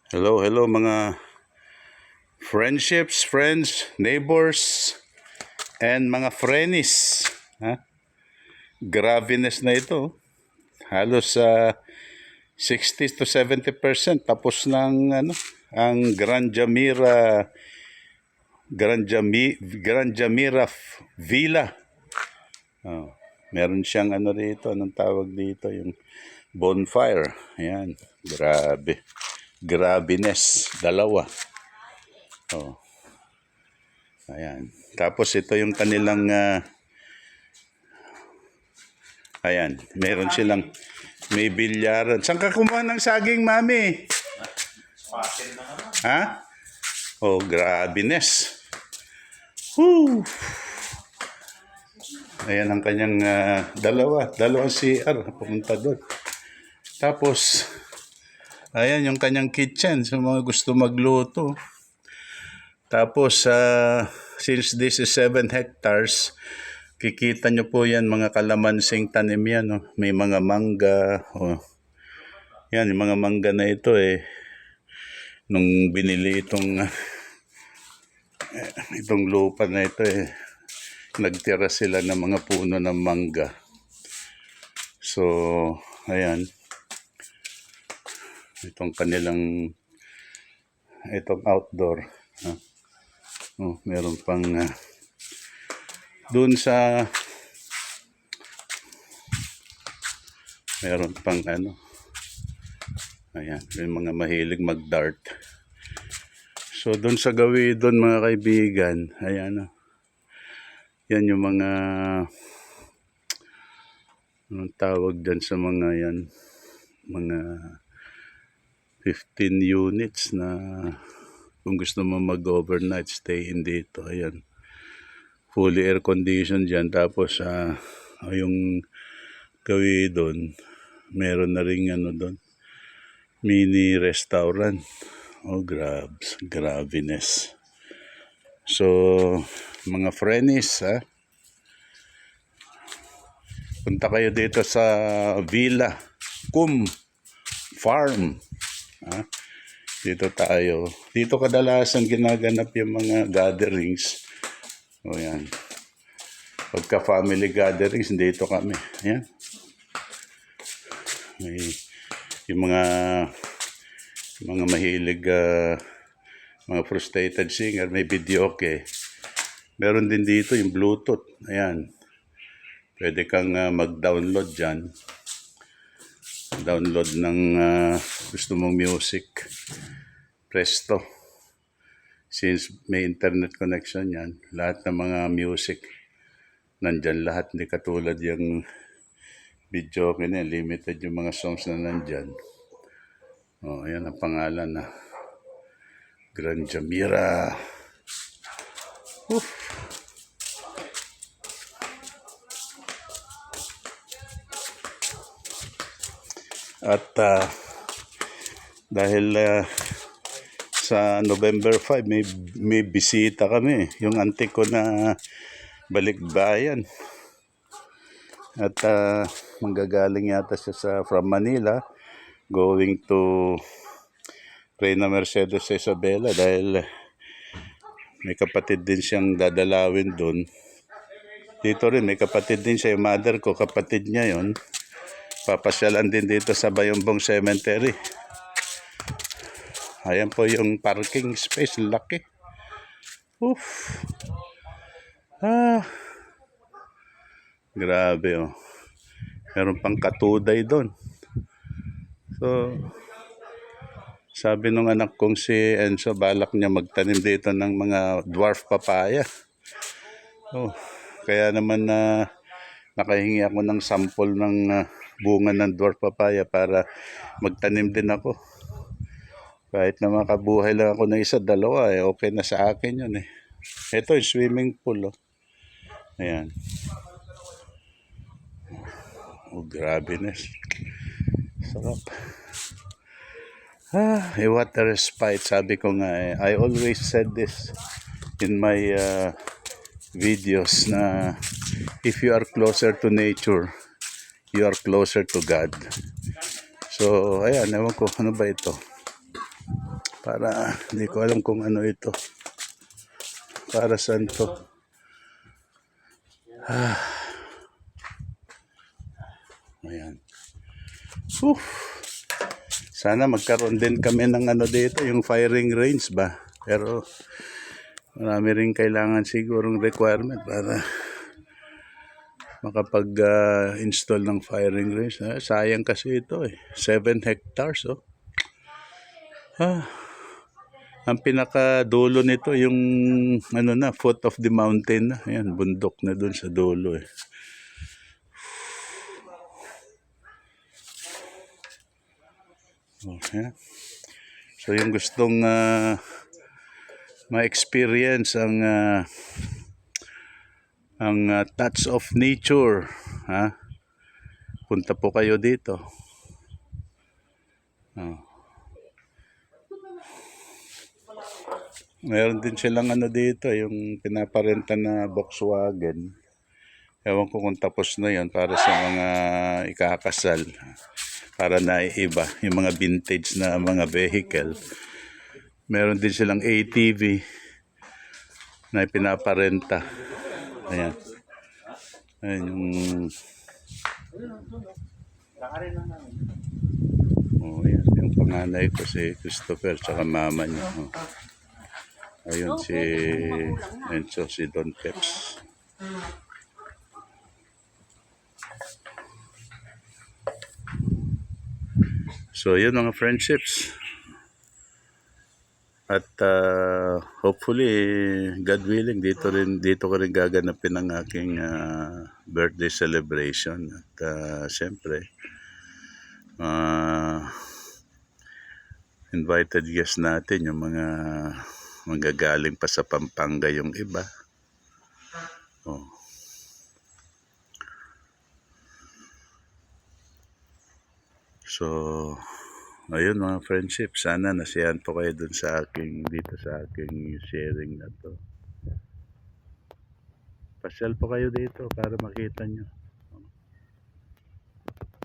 Hello, hello mga friendships, friends, neighbors, and mga frenemies. Ha? Graviness na ito. Halos 60 to 70% tapos ng ang Grand Jamira Villa. Oh, meron siyang rito, anong tawag dito, yung bonfire. Ayan, grabe. Graviness, dalawa. Oh. Ayan. Tapos ito yung kanilang ayan, meron silang may bilyaran. Saan ka kumuha ng saging, mami? Ha? Oh, graviness. Woo! Ayan ang kanyang dalawang CR pumunta doon. Tapos ayan yung kanyang kitchen sa mga gusto magluto. Tapos since this is 7 hectares, kikita nyo po yan mga kalamansing tanim yan. Oh. May mga mangga. Oh. Yan, yung mga mangga na ito nung binili itong lupa na ito nagtira sila ng mga puno ng mangga. So, ayan. Itong outdoor. Oh, meron pang doon sa meron pang ayan, may mga mahilig mag-dart. So doon sa gawin doon mga kaibigan, ayan yan yung mga anong tawag dyan sa mga yan, mga 15 units na kung gusto mo mag-overnight stay in dito. Ayan, fully air conditioned dyan. Tapos yung gawin doon, meron na rin doon, mini restaurant. Oh, graviness. So mga frenemies, punta kayo dito sa Villa Cum Farm. Dito tayo. Dito kadalasan ginaganap yung mga gatherings. O yan. Pagka family gatherings, dito kami. Ayan. May yung mga mahilig mga frustrated singer, may video okay. Meron din dito yung Bluetooth. Ayan. Pwede kang mag-download dyan. Download ng gusto mong music. Presto. Since may internet connection yan, lahat ng mga music nandyan lahat. Hindi katulad yung video okay na, limited yung mga songs na nandyan. Oh, ayan ang pangalan na Grand Jamira. At dahil sa November 5 may bisita kami, yung auntie ko na balikbayan. At manggagaling yata siya from Manila going to Reina Mercedes Isabela dahil may kapatid din siyang dadalawin doon. Dito rin may kapatid din siya, yung mother ko, kapatid niya yon. Papasyalan din dito sa Bayumbong Cemetery. Ayan po yung parking space, laki. Grabe oh. Meron pang katuday doon. So sabi nung anak kong si Enzo, balak niya magtanim dito ng mga dwarf papaya. Oh, kaya naman nakahingi ako ng sample ng bunga ng dwarf papaya para magtanim din ako. Kahit na makabuhay lang ako ng isa, dalawa, okay na sa akin yun . Ito yung swimming pool. Ayan. Oh, graviness. Sarap. What a respite. Sabi ko nga I always said this in my videos na if you are closer to nature, you are closer to God. So, ayan, ewan ko, ano ba ito? Para hindi ko alam kung ano ito. Para saan to. Ayan. Whew. Sana magkaroon din kami ng ano dito, yung firing range ba. Pero marami rin kailangan sigurong requirement para makapag-install ng firing range. Sayang kasi ito 7 hectares oh. Ang pinakadulo nito yung ano na, foot of the mountain na. Ayan, bundok na dun sa dulo Okay. So yung gustong ma-experience ang touch of nature, punta po kayo dito. Meron din silang ano dito, yung pinaparenta na Volkswagen. Ewan ko kung tapos na yon para sa mga ikakasal. Para naiiba yung mga vintage na mga vehicle. Meron din silang ATV na pinaparenta. Ayan. Ayan yung... ayan. Yung panganay ko si Christopher tsaka mama niya. Ayun si Enzo, si Don Peps. So yun mga friendships. At hopefully, God willing, dito ko rin gaganapin ang aking birthday celebration. At siyempre, invited guests natin, yung mga manggagaling pa sa Pampanga yung iba. So, ayun mga friendship, sana nasiyahan po kayo dun sa dito sa aking sharing na to. Pasyal po kayo dito para makita nyo.